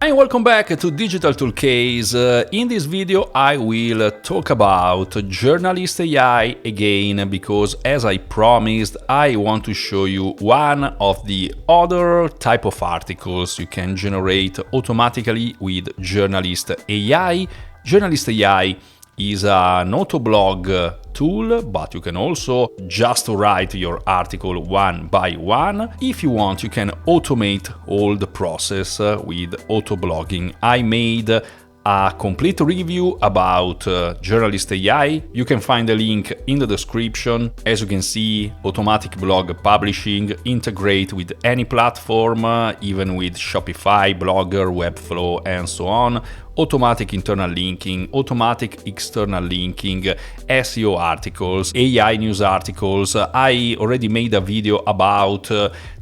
And welcome back to Digital Toolcase. In this video I will talk about journalist AI again because, as I promised, I want to show you one of the other type of articles you can generate automatically with journalist AI. Journalist AI is an autoblog tool, but you can also just write your article one by one. If you want, you can automate all the process with autoblogging. I made a complete review about journalist AI. You can find the link in the description. As you can see, automatic blog publishing, integrate with any platform, even with Shopify, Blogger, Webflow, and so on. Automatic internal linking, automatic external linking, SEO articles, AI news articles. I already made a video about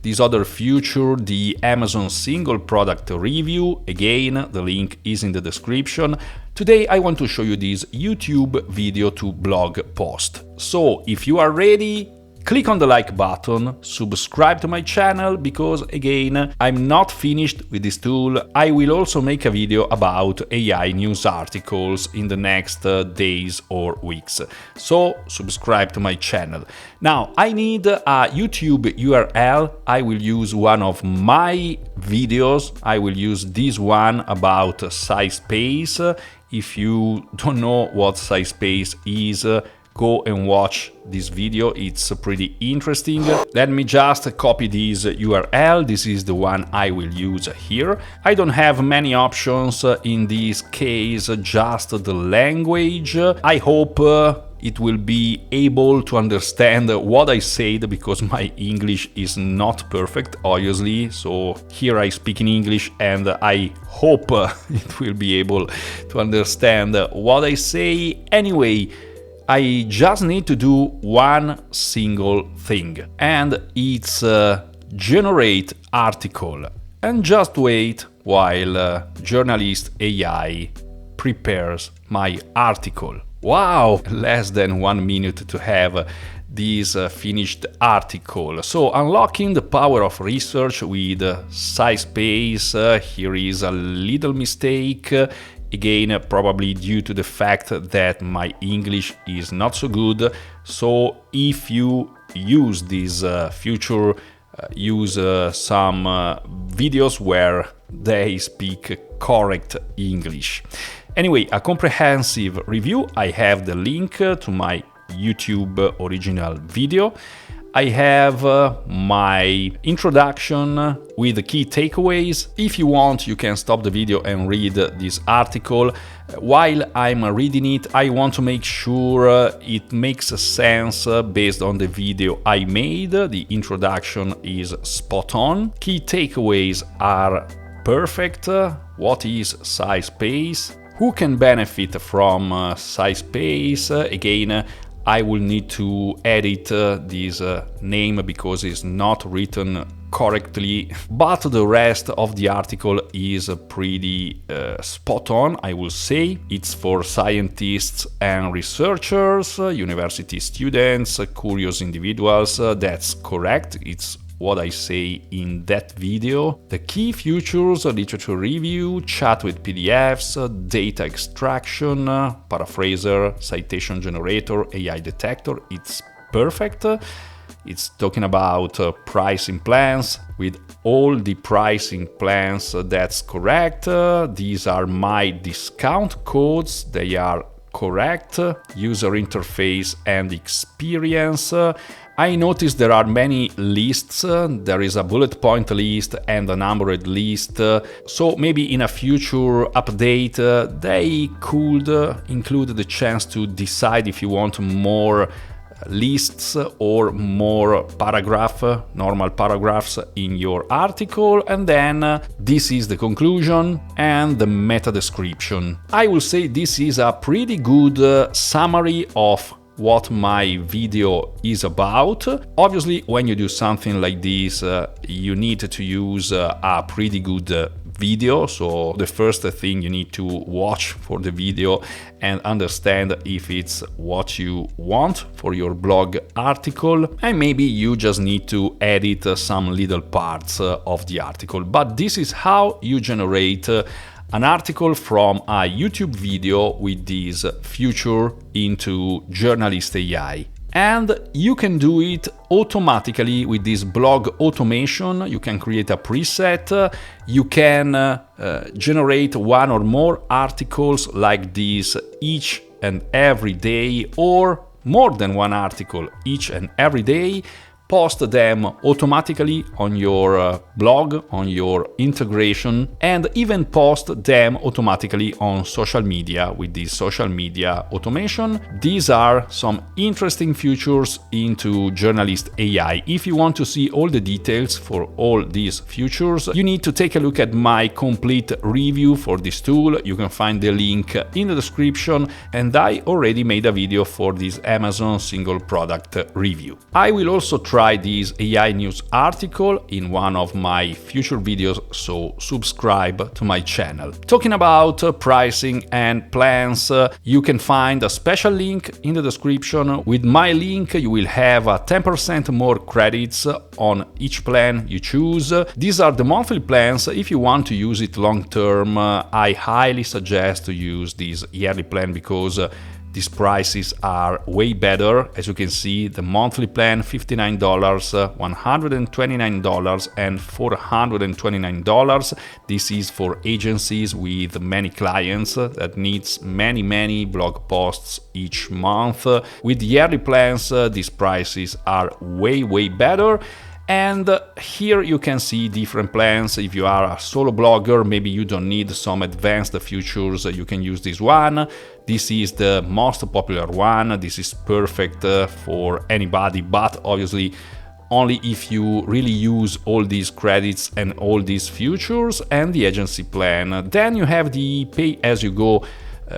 this other feature, the Amazon single product review. Again, the link is in the description. Today I want to show you this YouTube video to blog post. So if you are ready, click on the like button, subscribe to my channel, because again, I'm not finished with this tool. I will also make a video about AI news articles in the next days or weeks. So subscribe to my channel. Now, I need a YouTube URL. I will use one of my videos. I will use this one about SciSpace. If you don't know what SciSpace is, go and watch this video, it's pretty interesting. Let me just copy this URL, this is the one I will use here. I don't have many options in this case, just the language. I hope it will be able to understand what I said, because my English is not perfect, obviously. So here I speak in English and I hope it will be able to understand what I say. Anyway, I just need to do one single thing, and it's generate article, and just wait while journalist AI prepares my article. Wow, less than 1 minute to have this finished article. So unlocking the power of research with SciSpace. Here is a little mistake. Again, probably due to the fact that my English is not so good. So if you use this feature, use some videos where they speak correct English. Anyway, a comprehensive review. I have the link to my YouTube original video. I have my introduction with the key takeaways. If you want, you can stop the video and read this article. While I'm reading it, I want to make sure it makes sense based on the video I made. The introduction is spot on. Key takeaways are perfect. What is SciSpace? Who can benefit from SciSpace? Again, I will need to edit this name because it's not written correctly, but the rest of the article is pretty spot on, I will say. It's for scientists and researchers, university students, curious individuals. That's correct. It's what I say in that video. The key features: literature review, chat with PDFs, data extraction, paraphraser, citation generator, AI detector. It's perfect. It's talking about pricing plans. With all the pricing plans, that's correct. These are my discount codes. They are correct. User interface and experience. I noticed there are many lists. There is a bullet point list and a numbered list. So maybe in a future update, they could include the chance to decide if you want more lists or more normal paragraphs in your article. And then this is the conclusion and the meta description. I will say this is a pretty good summary of what my video is about. Obviously, when you do something like this, you need to use a pretty good video, so the first thing you need to watch for the video and understand if it's what you want for your blog article, and maybe you just need to edit some little parts of the article. But this is how you generate an article from a YouTube video with this feature into Journalist AI. And you can do it automatically with this blog automation. You can create a preset, you can generate one or more articles like this each and every day, or more than one article each and every day. Post them automatically on your blog, on your integration, and even post them automatically on social media with this social media automation. These are some interesting features into Journalist AI. If you want to see all the details for all these features, you need to take a look at my complete review for this tool. You can find the link in the description, and I already made a video for this Amazon single product review. I will also try this AI news article in one of my future videos, so subscribe to my channel. Talking about pricing and plans, you can find a special link in the description. With my link you will have 10% more credits on each plan you choose. These are the monthly plans. If you want to use it long term, I highly suggest to use this yearly plan because these prices are way better. As you can see, the monthly plan $59, $129 and $429. This is for agencies with many clients that needs many blog posts each month. With yearly plans, these prices are way better. And here you can see different plans. If you are a solo blogger, maybe you don't need some advanced features, you can use this one. This is the most popular one. This is perfect for anybody, but obviously only if you really use all these credits and all these features. And the agency plan. Then you have the pay-as-you-go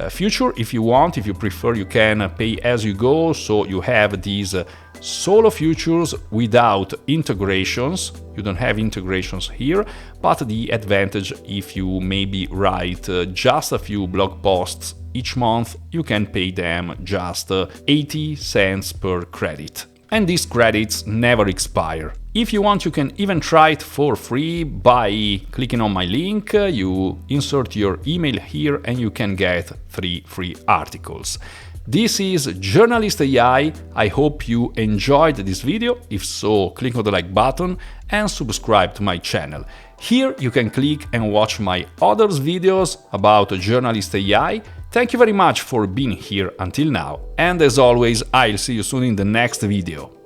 feature. If you want, if you prefer, you can pay as you go. So you have these solo features without integrations. You don't have integrations here, but the advantage, if you maybe write just a few blog posts each month, you can pay them just 80 cents per credit. And these credits never expire. If you want, you can even try it for free by clicking on my link. You insert your email here and you can get 3 free articles. This is Journalist AI. I hope you enjoyed this video. If so, click on the like button and subscribe to my channel. Here you can click and watch my other videos about Journalist AI. Thank you very much for being here until now, and as always, I'll see you soon in the next video.